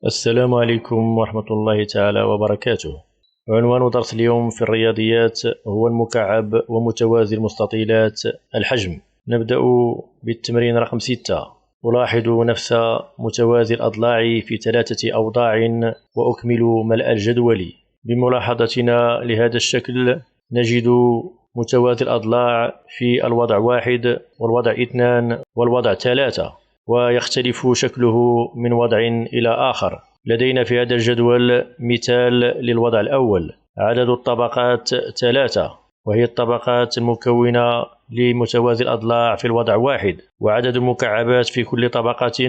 السلام عليكم ورحمة الله تعالى وبركاته. عنوان درس اليوم في الرياضيات هو المكعب ومتوازي المستطيلات الحجم. نبدأ بالتمرين رقم 6. ألاحظ نفس متوازي الأضلاع في 3 أوضاع وأكمل ملء الجدول. بملاحظتنا لهذا الشكل نجد متوازي الأضلاع في الوضع 1 والوضع 2 والوضع 3، ويختلف شكله من وضع إلى آخر. لدينا في هذا الجدول مثال للوضع الأول: عدد الطبقات 3، وهي الطبقات المكونة لمتوازي الأضلاع في الوضع 1، وعدد المكعبات في كل طبقة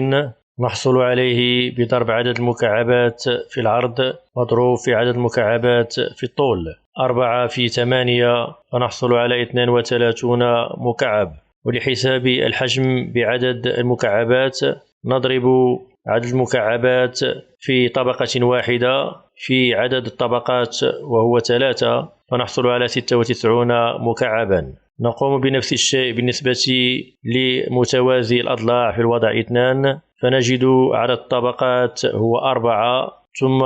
نحصل عليه بضرب عدد المكعبات في العرض مضروب في عدد المكعبات في الطول. 4 في 8 فنحصل على 32 مكعب. ولحساب الحجم بعدد المكعبات نضرب عدد المكعبات في طبقة واحدة في عدد الطبقات وهو 3، فنحصل على 96 مكعبا. نقوم بنفس الشيء بالنسبة لمتوازي الأضلاع في الوضع 2، فنجد عدد الطبقات هو 4، ثم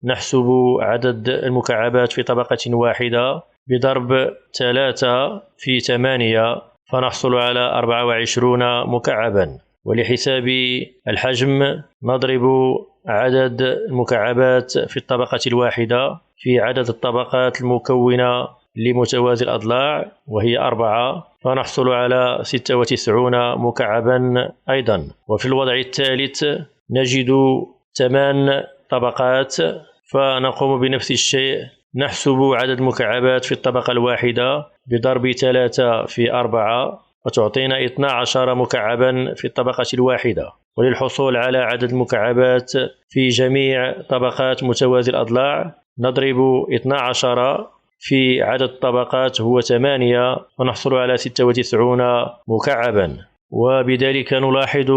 نحسب عدد المكعبات في طبقة واحدة بضرب 3 في 8، فنحصل على 24 مكعبا. ولحساب الحجم نضرب عدد المكعبات في الطبقة الواحدة في عدد الطبقات المكونة لمتوازي الأضلاع وهي 4، فنحصل على 96 مكعبا أيضا. وفي الوضع الثالث نجد 8 طبقات، فنقوم بنفس الشيء، نحسب عدد المكعبات في الطبقة الواحدة بضرب 3 في 4، وتعطينا 12 مكعبا في الطبقة الواحدة. وللحصول على عدد المكعبات في جميع طبقات متوازي الأضلاع نضرب 12 في عدد الطبقات هو 8، ونحصل على 96 مكعبا. وبذلك نلاحظ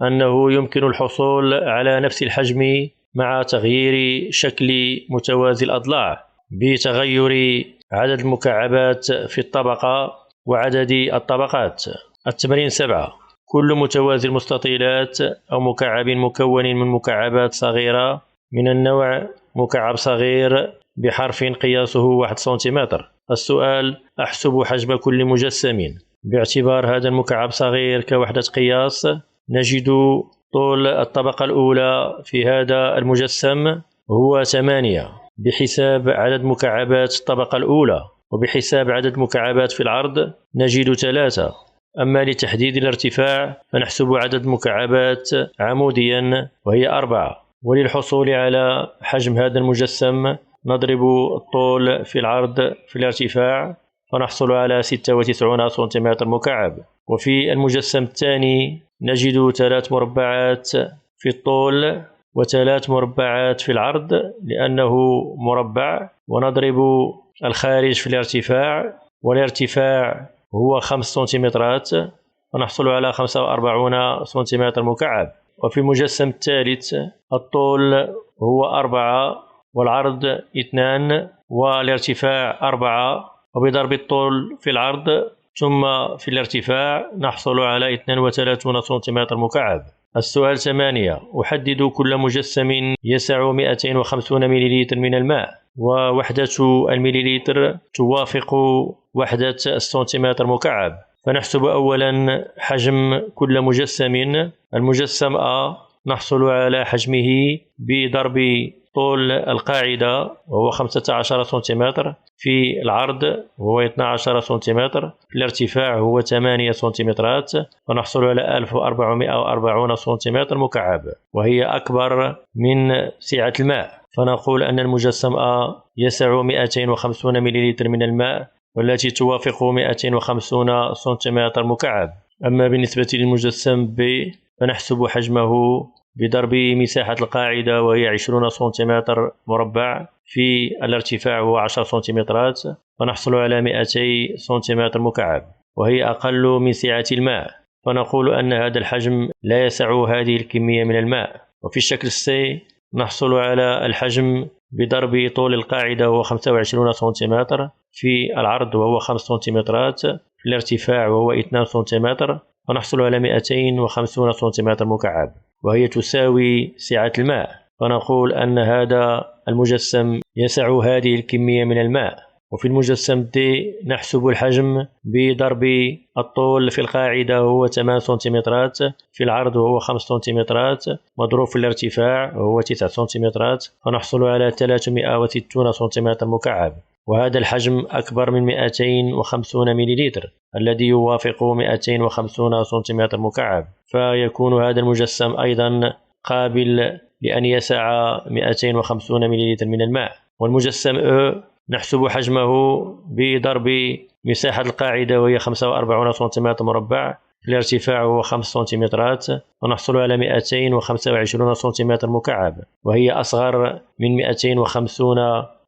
أنه يمكن الحصول على نفس الحجم مع تغيير شكل متوازي الأضلاع بتغير عدد المكعبات في الطبقة وعدد الطبقات. التمرين 7: كل متوازي المستطيلات أو مكعب مكون من مكعبات صغيرة من النوع مكعب صغير بحرف قياسه 1 سنتيمتر. السؤال: أحسب حجم كل مجسم. باعتبار هذا المكعب صغير كوحدة قياس، نجد طول الطبقة الأولى في هذا المجسم هو 8 بحساب عدد مكعبات الطبقة الأولى، وبحساب عدد مكعبات في العرض نجد 3. أما لتحديد الارتفاع فنحسب عدد مكعبات عموديا وهي 4. وللحصول على حجم هذا المجسم نضرب الطول في العرض في الارتفاع، فنحصل على 96 سنتيمتر مكعب. وفي المجسم الثاني نجد 3 مربعات في الطول و3 مربعات في العرض لأنه مربع، ونضرب الخارج في الارتفاع، والارتفاع هو 5 سنتيمترات، ونحصل على 45 سنتيمتر مكعب. وفي المجسم الثالث الطول هو 4 والعرض 2 والارتفاع 4، وبضرب الطول في العرض ثم في الارتفاع نحصل على 32 سنتيمتر مكعب. السؤال 8: أحدد كل مجسم يسع 250 مليلتر من الماء، ووحدة المليلتر توافق وحدة السنتيمتر مكعب. فنحسب أولا حجم كل مجسم. المجسم A نحصل على حجمه بضرب طول القاعدة وهو 15 سنتيمتر في العرض وهو 12 سنتيمتر، في الارتفاع هو 8 سنتيمترات، ونحصل على 1440 سنتيمتر مكعب، وهي أكبر من سعة الماء. فنقول أن المجسم A يسع 250 مليلتر من الماء، والتي توافق 250 سنتيمتر مكعب. أما بالنسبة للمجسم B فنحسب حجمه بضرب مساحة القاعدة وهي 20 سنتيمتر مربع في الارتفاع هو 10 سنتيمترات، فنحصل على 200 سنتيمتر مكعب، وهي أقل من سعة الماء. فنقول أن هذا الحجم لا يسع هذه الكمية من الماء. وفي الشكل C نحصل على الحجم بضرب طول القاعدة وهو 25 سنتيمتر في العرض وهو 5 سنتيمترات، في الارتفاع وهو 2 سنتيمتر، ونحصل على 250 سنتيمتر مكعب، وهي تساوي سعة الماء. فنقول أن هذا المجسم يسع هذه الكمية من الماء. وفي المجسم دي نحسب الحجم بضرب الطول في القاعدة هو 8 سنتيمترات، في العرض هو 5 سنتيمترات، مضروب في الارتفاع هو 9 سنتيمترات، فنحصل على 360 سنتيمتر مكعب. وهذا الحجم أكبر من 250 مليلتر الذي يوافق 250 سنتيمتر مكعب، فيكون هذا المجسم أيضا قابل لأن يسع 250 مليلتر من الماء. والمجسم نحسب حجمه بضرب مساحة القاعدة وهي 45 سنتيمتر مربع، الارتفاع هو 5 سنتيمترات، ونحصل على 225 سنتيمتر مكعب، وهي أصغر من 250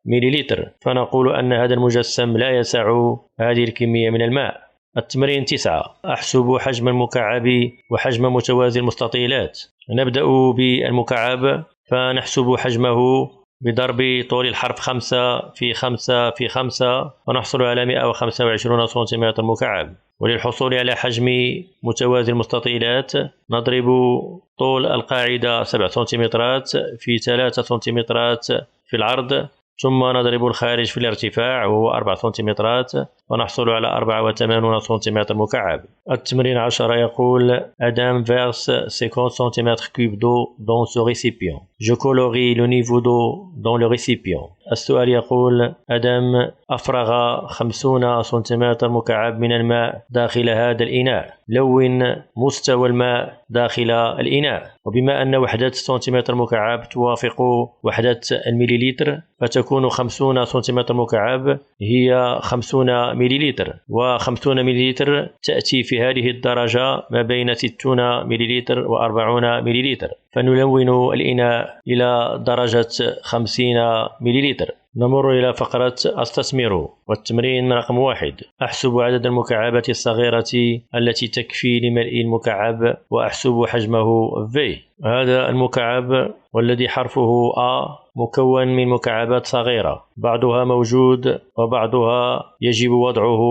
مليلتر، فنقول أن هذا المجسم لا يسع هذه الكمية من الماء. التمرين 9. أحسب حجم المكعب وحجم متوازي المستطيلات. نبدأ بالمكعب، فنحسب حجمه بضرب طول الحرف 5 في 5 في 5، ونحصل على 125 سنتيمتر مكعب. وللحصول على حجم متوازي المستطيلات نضرب طول القاعدة 7 سنتيمترات في 3 سنتيمترات في العرض، ثم نضرب الخارج في الارتفاع وهو 4 سنتيمترات، ونحصل على 84 سنتيمتر مكعب. التمرين 10 يقول Adam verse 50 cm3 d'eau dans ce récipient. Je colorie le niveau d'eau dans le récipient. السؤال يقول آدم أفرغ 50 سنتيمتر مكعب من الماء داخل هذا الإناء، لون مستوى الماء داخل الإناء. وبما أن وحدة سنتيمتر مكعب توافق وحدة المليلتر، فتكون 50 سنتيمتر مكعب هي 50 مليلتر، و50 مليلتر تأتي في هذه الدرجة ما بين 60 مليلتر و40 مليلتر، فنلون الإناء إلى درجة 50 مليلتر. نمر إلى فقرة أستثمر. والتمرين رقم 1. أحسب عدد المكعبات الصغيرة التي تكفي لملء المكعب، وأحسب حجمه V. هذا المكعب والذي حرفه A مكون من مكعبات صغيرة، بعضها موجود وبعضها يجب وضعه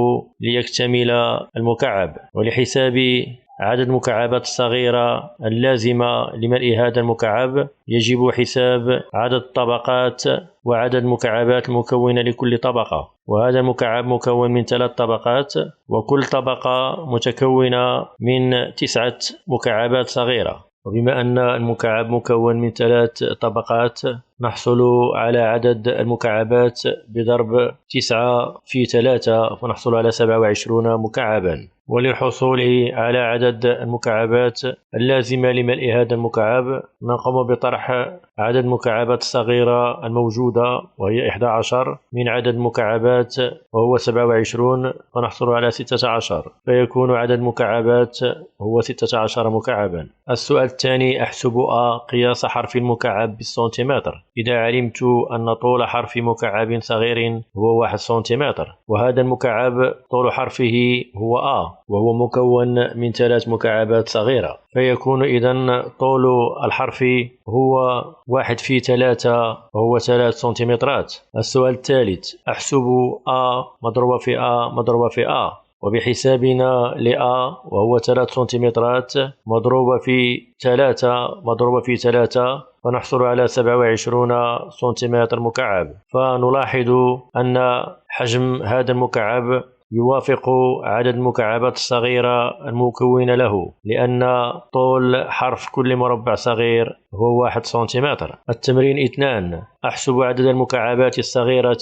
ليكتمل المكعب. ولحساب عدد المكعبات الصغيرة اللازمة لملء هذا المكعب يجب حساب عدد الطبقات وعدد المكعبات المكونة لكل طبقة. وهذا المكعب مكون من 3 طبقات، وكل طبقة متكونة من 9 مكعبات صغيرة. وبما أن المكعب مكون من 3 طبقات، نحصل على عدد المكعبات بضرب 9 في 3، فنحصل على 27 مكعبا. وللحصول على عدد المكعبات اللازمة لملء هذا المكعب نقوم بطرح عدد المكعبات الصغيرة الموجودة وهي 11 من عدد المكعبات وهو 27، فنحصل على 16، فيكون عدد المكعبات هو 16 مكعبا. السؤال الثاني أحسب قياس حرف المكعب بالسنتيمتر. إذا علمت أن طول حرف مكعب صغير هو 1 سنتيمتر، وهذا المكعب طول حرفه هو A وهو مكون من 3 مكعبات صغيرة، فيكون إذن طول الحرف هو 1 في 3 وهو 3 سنتيمترات. السؤال الثالث أحسب A مضروبة في A مضروبة في A. وبحسابنا لA وهو 3 سنتيمترات مضروبة في 3 مضروبة في 3، ونحصل على 27 سنتيمتر مكعب. فنلاحظ أن حجم هذا المكعب يوافق عدد المكعبات الصغيرة المكونة له، لأن طول حرف كل مربع صغير هو 1 سنتيمتر. التمرين 2. أحسب عدد المكعبات الصغيرة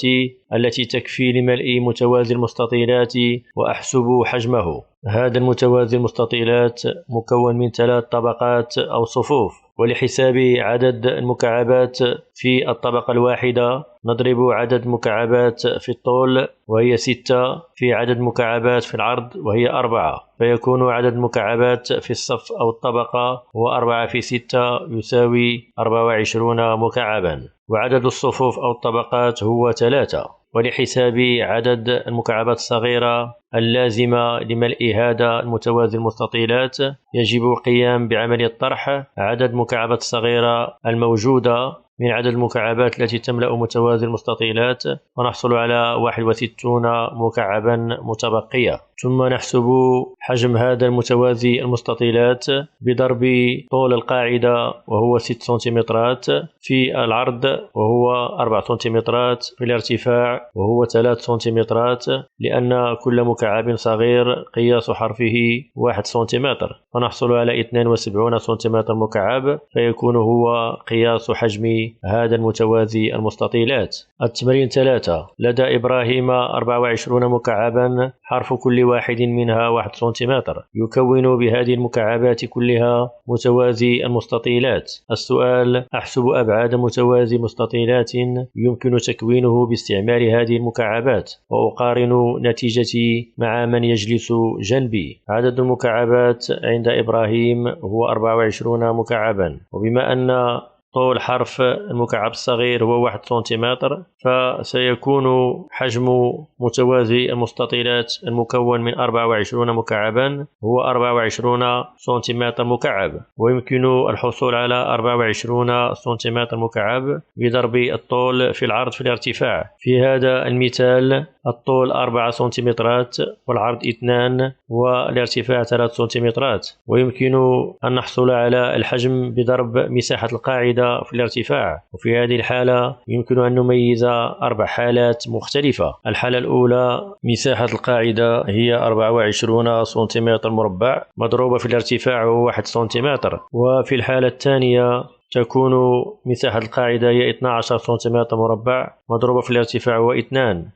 التي تكفي لملء متوازي المستطيلات، وأحسب حجمه. هذا المتوازي المستطيلات مكون من 3 طبقات أو صفوف، ولحساب عدد المكعبات في الطبقة الواحدة نضرب عدد المكعبات في الطول وهي 6 في عدد المكعبات في العرض وهي 4، فيكون عدد المكعبات في الصف أو الطبقة هو 4 في 6 يساوي 24 مكعبا. وعدد الصفوف أو الطبقات هو 3. ولحساب عدد المكعبات الصغيرة اللازمة لملء هذا المتوازي المستطيلات يجب القيام بعملية طرح عدد المكعبات الصغيرة الموجودة من عدد المكعبات التي تملأ متوازي المستطيلات، ونحصل على 61 مكعبا متبقية. ثم نحسب حجم هذا المتوازي المستطيلات بضرب طول القاعدة وهو 6 سنتيمترات في العرض وهو 4 سنتيمترات في الارتفاع وهو 3 سنتيمترات، لأن كل مكعب صغير قياس حرفه 1 سنتيمتر، فنحصل على 72 سنتيمتر مكعب، فيكون هو قياس حجم هذا المتوازي المستطيلات. التمرين 3. لدى إبراهيم 24 مكعبا حرف كل واحد منها 1 سنتيمتر، يكون بهذه المكعبات كلها متوازي المستطيلات. السؤال: أحسب أبعاد متوازي مستطيلات يمكن تكوينه باستعمال هذه المكعبات، وأقارن نتيجتي مع من يجلس جنبي. عدد المكعبات عند إبراهيم هو 24 مكعبا، وبما أن طول حرف المكعب الصغير هو 1 سنتيمتر، فسيكون حجم متوازي المستطيلات المكون من 24 مكعبا هو 24 سنتيمتر مكعب، ويمكن الحصول على 24 سنتيمتر مكعب بضرب الطول في العرض في الارتفاع. في هذا المثال الطول 4 سنتيمترات والعرض 2 والارتفاع 3 سنتيمترات، ويمكن أن نحصل على الحجم بضرب مساحة القاعدة في الارتفاع. وفي هذه الحالة يمكن أن نميز 4 حالات مختلفة. الحالة الأولى: مساحة القاعدة هي 24 سنتيمتر مربع مضروبة في الارتفاع 1 سنتيمتر. وفي الحالة الثانية تكون مساحة القاعدة هي 12 سنتيمتر مربع مضروبة في الارتفاع هو 2،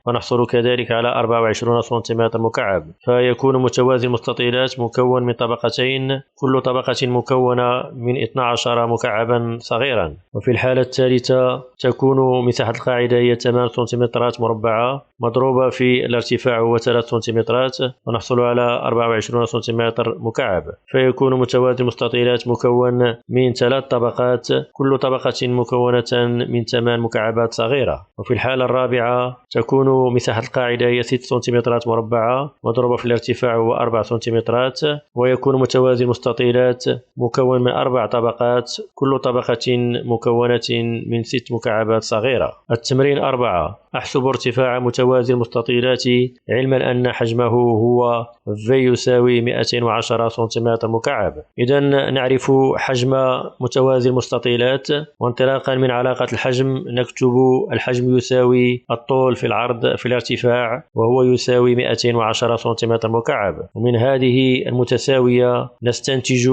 ونحصل كذلك على 24 سنتيمتر مكعب، فيكون متوازي المستطيلات مكون من طبقتين، كل طبقة مكونة من 12 مكعبا صغيرا. وفي الحالة الثالثة تكون مساحة القاعدة هي 8 سنتيمترات مربعة مضروبة في الارتفاع هو 3 سنتيمترات، ونحصل على 24 سنتيمتر مكعب، فيكون متوازي المستطيلات مكون من 3 طبقات، كل طبقة مكونة من 8 مكعبات صغيرة. وفي الحالة الرابعة تكون مساحة القاعدة هي 6 سنتيمترات مربعة مضروبة في الارتفاع هو 4 سنتيمترات، ويكون متوازي المستطيلات مكون من 4 طبقات، كل طبقة مكونة من 6 مكعبات صغيرة. التمرين 4. أحسب ارتفاع متوازي المستطيلات علما أن حجمه هو V يساوي 210 سنتيمتر مكعب. إذن نعرف حجم متوازي المستطيلات، وانطلاقا من علاقة الحجم نكتب الحجم يساوي الطول في العرض في الارتفاع وهو يساوي 210 سنتيمتر مكعب، ومن هذه المتساوية نستنتج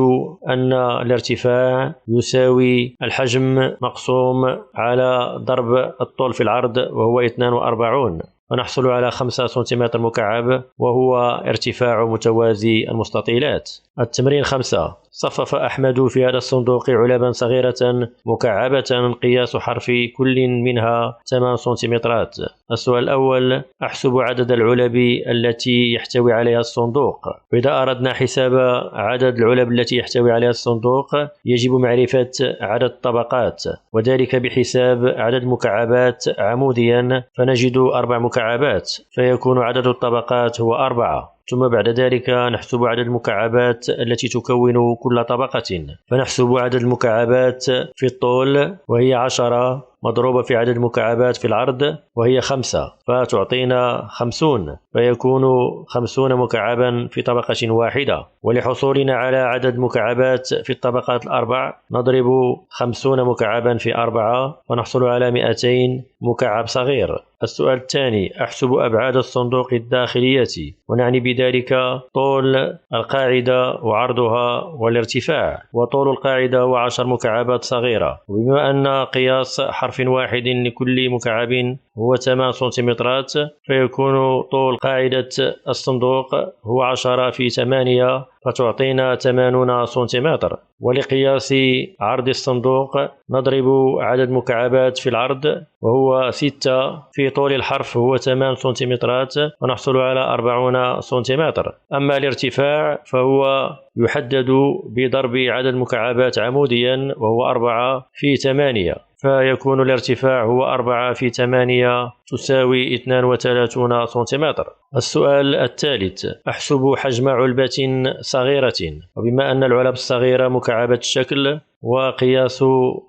أن الارتفاع يساوي الحجم مقسوم على ضرب الطول في العرض وهو 42، ونحصل على 5 سنتيمتر مكعب وهو ارتفاع متوازي المستطيلات. التمرين 5. صفف أحمد في هذا الصندوق علبا صغيرة مكعبة قياس حرف كل منها 8 سنتيمترات. السؤال الأول: أحسب عدد العلب التي يحتوي عليها الصندوق. وإذا أردنا حساب عدد العلب التي يحتوي عليها الصندوق يجب معرفة عدد الطبقات، وذلك بحساب عدد مكعبات عموديا، فنجد 4 مكعبات، فيكون عدد الطبقات هو 4. ثم بعد ذلك نحسب عدد المكعبات التي تكون كل طبقة، فنحسب عدد المكعبات في الطول وهي 10 مضروبة في عدد المكعبات في العرض وهي 5، فتعطينا 50، فيكون 50 مكعبا في طبقة واحدة. ولحصولنا على عدد مكعبات في الطبقات الأربع نضرب 50 مكعبا في 4 فنحصل على 200 مكعب صغير. السؤال الثاني: أحسب أبعاد الصندوق الداخلية، ونعني بذلك طول القاعدة وعرضها والارتفاع. وطول القاعدة هو 10 مكعبات صغيرة، وبما أن قياس حرف واحد لكل مكعب هو 8 سنتيمترات، فيكون طول قاعدة الصندوق هو 10 في 8 فتعطينا 80 سنتيمتر. ولقياس عرض الصندوق نضرب عدد مكعبات في العرض وهو 6 في طول الحرف هو 8 سنتيمترات، ونحصل على 40 سنتيمتر. أما الارتفاع فهو يحدد بضرب عدد مكعبات عموديا وهو 4 في 8، فيكون الارتفاع هو 4 في 8 تساوي 32 سنتيمتر. السؤال الثالث: أحسب حجم علبة صغيرة. وبما أن العلب الصغيرة مكعبة الشكل وقياس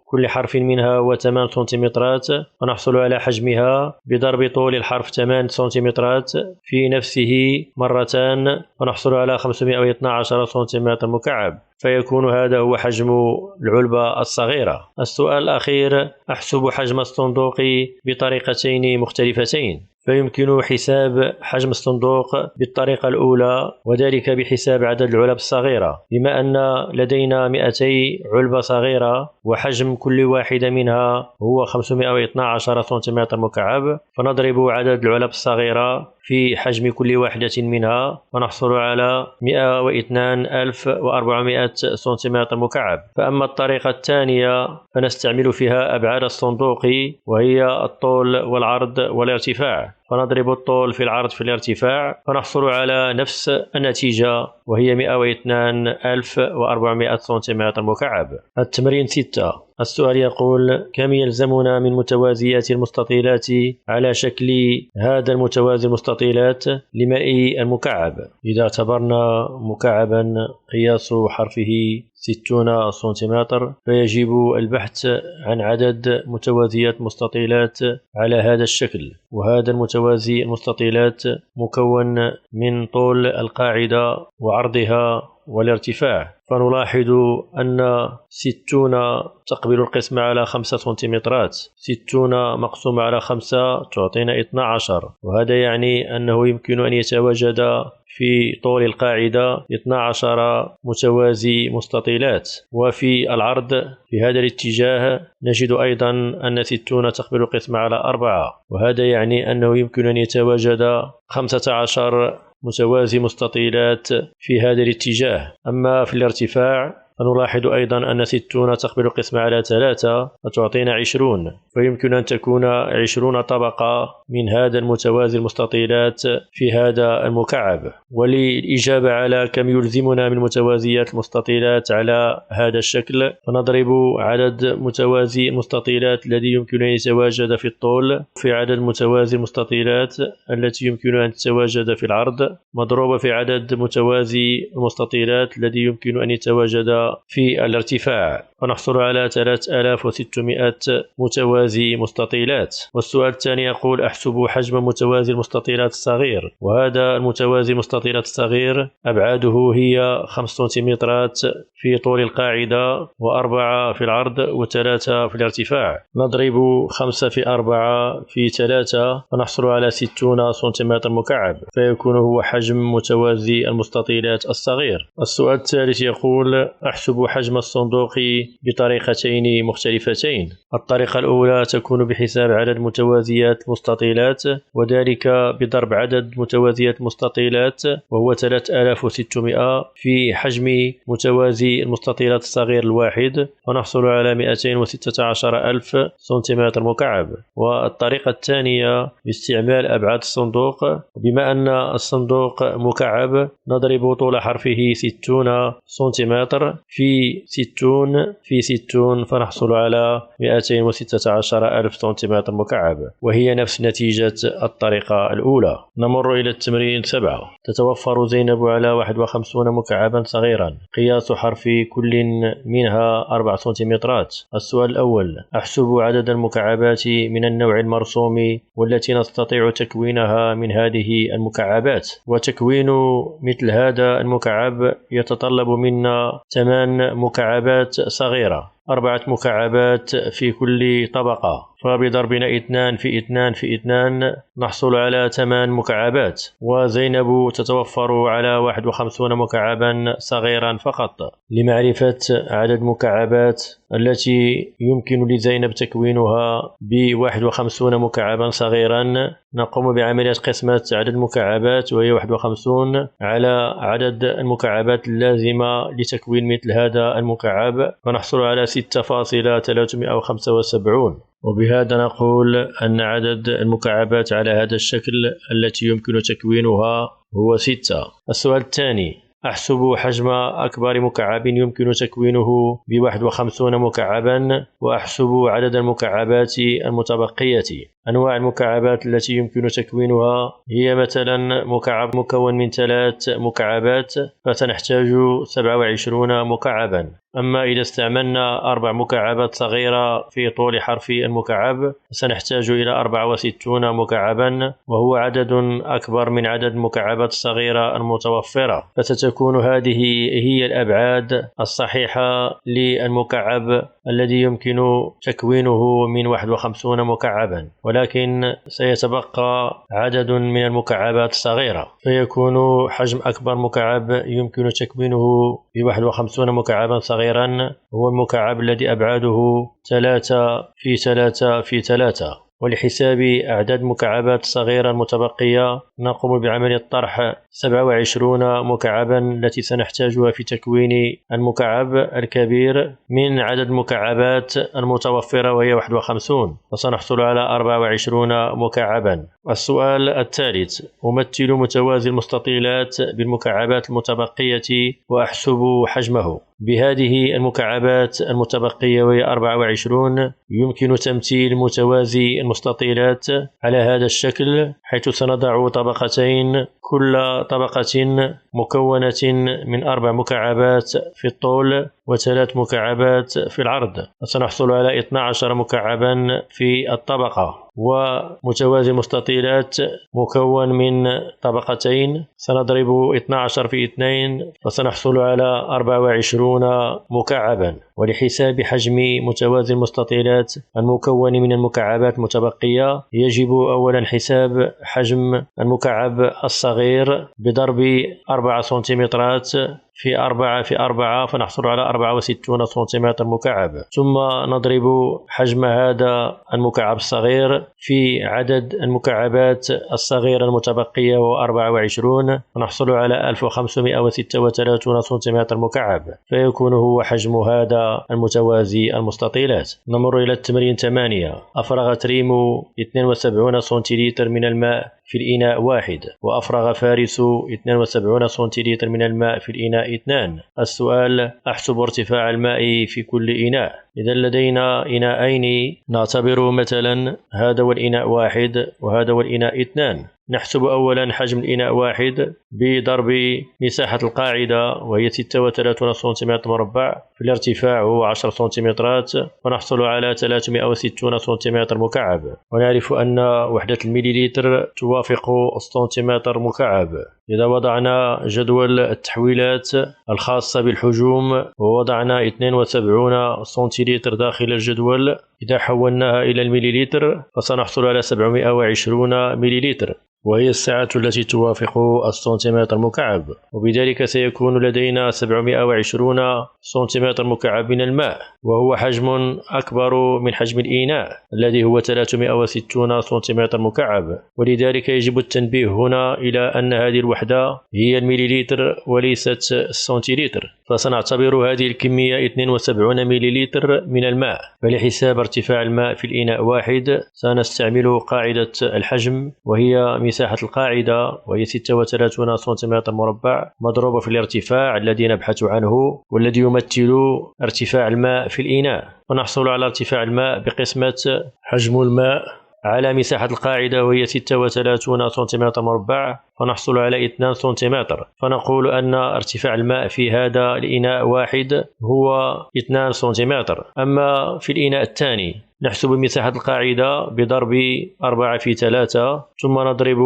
كل حرف منها هو 8 سنتيمترات، ونحصل على حجمها بضرب طول الحرف 8 سنتيمترات في نفسه مرتان، ونحصل على 512 سنتيمتر مكعب، فيكون هذا هو حجم العلبة الصغيرة. السؤال الأخير: أحسب حجم الصندوق بطريقتين مختلفتين. فيمكن حساب حجم الصندوق بالطريقة الأولى، وذلك بحساب عدد العلب الصغيرة. بما أن لدينا 200 علبة صغيرة وحجم كل واحدة منها هو 512 سنتيمتر مكعب، فنضرب عدد العلب الصغيرة في حجم كل واحدة منها، ونحصل على 102,400 سنتيمتر مكعب. فأما الطريقة الثانية فنستعمل فيها أبعاد الصندوق، وهي الطول والعرض والارتفاع، فنضرب الطول في العرض في الارتفاع، فنحصل على نفس النتيجة وهي 102,400 سنتيمتر مكعب. التمرين 6. السؤال يقول: كم يلزمنا من متوازيات المستطيلات على شكل هذا المتوازي المستطيلات لملء المكعب؟ إذا اعتبرنا مكعبا قياس حرفه 60 سنتيمتر، فيجب البحث عن عدد متوازيات مستطيلات على هذا الشكل. وهذا المتوازي المستطيلات مكون من طول القاعدة وعرضها والارتفاع، فنلاحظ أن 60 تقبل القسمة على 5 سنتيمترات، 60 مقسوم على 5 تعطينا 12، وهذا يعني أنه يمكن أن يتواجد في طول القاعدة 12 متوازي مستطيلات. وفي العرض في هذا الاتجاه نجد أيضا أن 60 تقبل القسمة على 4، وهذا يعني أنه يمكن أن يتواجد 15 متوازي مستطيلات في هذا الاتجاه. أما في الارتفاع فنلاحظ أيضا أن 60 تقبل القسمة على 3 وتعطينا 20، فيمكن أن تكون 20 طبقة من هذا المتوازي المستطيلات في هذا المكعب. وللإجابة على كم يلزمنا من متوازيات المستطيلات على هذا الشكل، فنضرب عدد متوازي المستطيلات الذي يمكن أن يتواجد في الطول في عدد متوازي المستطيلات التي يمكن أن تتواجد في العرض، مضروبة في عدد متوازي المستطيلات الذي يمكن أن يتواجد في الارتفاع، فنحصل على 3600 متوازي مستطيلات. والسؤال الثاني يقول: أحسب حجم متوازي المستطيلات الصغير. وهذا المتوازي المستطيلات الصغير أبعاده هي 5 سنتيمترات في طول القاعدة، و4 في العرض، و3 في الارتفاع. نضرب 5 في 4 في 3 فنحصل على 60 سنتيمتر مكعب، فيكون هو حجم متوازي المستطيلات الصغير. السؤال الثالث يقول: أحسب حجم الصندوق بطريقتين مختلفتين. الطريقة الأولى تكون بحساب عدد متوازيات المستطيلات، وذلك بضرب عدد متوازيات المستطيلات وهو 3600 في حجم متوازي المستطيلات الصغير الواحد، ونحصل على 216,000 سنتيمتر مكعب. والطريقة الثانية باستعمال أبعاد الصندوق. بما أن الصندوق مكعب نضرب طول حرفه 60 سنتيمتر في 60 في 60، فنحصل على 216,000 سنتيمتر مكعب، وهي نفس نتيجة الطريقة الأولى. نمر إلى التمرين 7. تتوفر زينب على 51 مكعبا صغيرا، قياس حرف كل منها 4 سنتيمترات. السؤال الأول: أحسب عدد المكعبات من النوع المرسوم والتي نستطيع تكوينها من هذه المكعبات. وتكوين مثل هذا المكعب يتطلب منا 8 مكعبات صغيرة، 4 مكعبات في كل طبقة، فبضربنا 2 في 2 في 2 نحصل على 8 مكعبات. وزينب تتوفر على 51 مكعبا صغيرا فقط. لمعرفة عدد مكعبات التي يمكن لزينب تكوينها ب 51 مكعبا صغيرا، نقوم بعملية قسمة عدد المكعبات، وهي 51 على عدد المكعبات اللازمة لتكوين مثل هذا المكعب، فنحصل على 6.375. وبهذا نقول أن عدد المكعبات على هذا الشكل التي يمكن تكوينها هو 6. السؤال الثاني: أحسب حجم أكبر مكعب يمكن تكوينه ب 51 مكعبا، وأحسب عدد المكعبات المتبقية. أنواع المكعبات التي يمكن تكوينها هي مثلا مكعب مكون من 3 مكعبات فسنحتاج 27 مكعبا. أما إذا استعملنا 4 مكعبات صغيرة في طول حرف المكعب سنحتاج إلى 64 مكعبا، وهو عدد أكبر من عدد المكعبات الصغيرة المتوفرة، فستكون هذه هي الأبعاد الصحيحة للمكعب الذي يمكن تكوينه من 51 مكعبا، ولكن سيتبقى عدد من المكعبات الصغيرة، فيكون حجم أكبر مكعب يمكن تكوينه ب 51 مكعبا صغيرا هو المكعب الذي أبعاده 3 في 3 في 3. ولحساب أعداد المكعبات الصغيرة المتبقية نقوم بعملية طرح 27 مكعبا التي سنحتاجها في تكوين المكعب الكبير من عدد المكعبات المتوفرة وهي 51، وسنحصل على 24 مكعبا. السؤال الثالث: أمثل متوازي المستطيلات بالمكعبات المتبقية وأحسب حجمه. بهذه المكعبات المتبقية وهي 24 يمكن تمثيل متوازي المستطيلات على هذا الشكل، حيث سنضع طبقتين، كل طبقة مكونة من 4 مكعبات في الطول و3 مكعبات في العرض، وسنحصل على 12 مكعبا في الطبقة. ومتوازي المستطيلات مكون من طبقتين، سنضرب 12 في 2 فسنحصل على 24 مكعبا. ولحساب حجم متوازي المستطيلات المكون من المكعبات المتبقية يجب أولا حساب حجم المكعب الصغير بضرب 4 سنتيمترات في 4 في 4 فنحصل على 64 سنتيمتر مكعب، ثم نضرب حجم هذا المكعب الصغير في عدد المكعبات الصغيرة المتبقية وهو 24 فنحصل على 1536 سنتيمتر مكعب، فيكون هو حجم هذا المتوازي المستطيلات. نمر إلى التمرين 8. أفرغ تريم 72 سنتيلتر من الماء في الإناء 1، وأفرغ فارس 72 سنتيلتر من الماء في الإناء 2. السؤال: أحسب ارتفاع الماء في كل إناء. إذا لدينا إناءين، نعتبر مثلا هذا هو الإناء 1 وهذا هو الإناء 2. نحسب أولا حجم الإناء 1 بضرب مساحة القاعدة وهي 36 سنتيمتر مربع في الارتفاع هو 10 سنتيمترات، ونحصل على 360 سنتيمتر مكعب. ونعرف أن وحدة المليلتر توافق السنتيمتر مكعب. إذا وضعنا جدول التحويلات الخاصة بالحجوم ووضعنا 72 سنتيلتر داخل الجدول، إذا حولناها إلى المليلتر فسنحصل على 720 مليلتر، وهي السعة التي توافق السنتيمتر مكعب، وبذلك سيكون لدينا 720 سنتيمتر مكعب من الماء، وهو حجم أكبر من حجم الإناء الذي هو 360 سنتيمتر مكعب. ولذلك يجب التنبيه هنا إلى أن هذه الوحدة هي المليلتر وليست السنتيلتر، فسنعتبر هذه الكمية 72 مليلتر من الماء. فلحساب ارتفاع الماء في الإناء 1 سنستعمل قاعدة الحجم، وهي مساحة القاعدة وهي 36 سنتيمتر مربع مضروبة في الارتفاع الذي نبحث عنه والذي يمثل ارتفاع الماء في الإناء، ونحصل على ارتفاع الماء بقسمة حجم الماء على مساحة القاعدة وهي 36 سنتيمتر مربع فنحصل على 2 سنتيمتر، فنقول أن ارتفاع الماء في هذا الإناء 1 هو 2 سنتيمتر. أما في الإناء الثاني نحسب مساحة القاعدة بضرب 4 في 3 ثم نضرب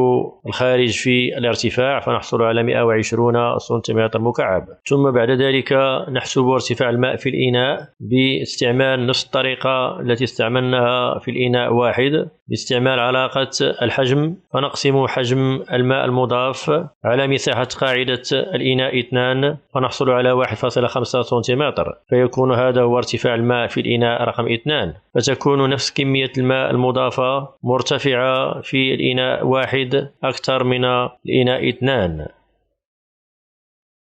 الخارج في الارتفاع فنحصل على 120 سنتيمتر مكعب، ثم بعد ذلك نحسب ارتفاع الماء في الإناء باستعمال نفس الطريقة التي استعملناها في الإناء 1 باستعمال علاقة الحجم، فنقسم حجم الماء المضاف على مساحة قاعدة الإناء 2 فنحصل على 1.5 سنتيمتر، فيكون هذا هو ارتفاع الماء في الإناء رقم 2. فتكون نفس كمية الماء المضافة مرتفعة في الإناء 1 أكثر من الإناء 2،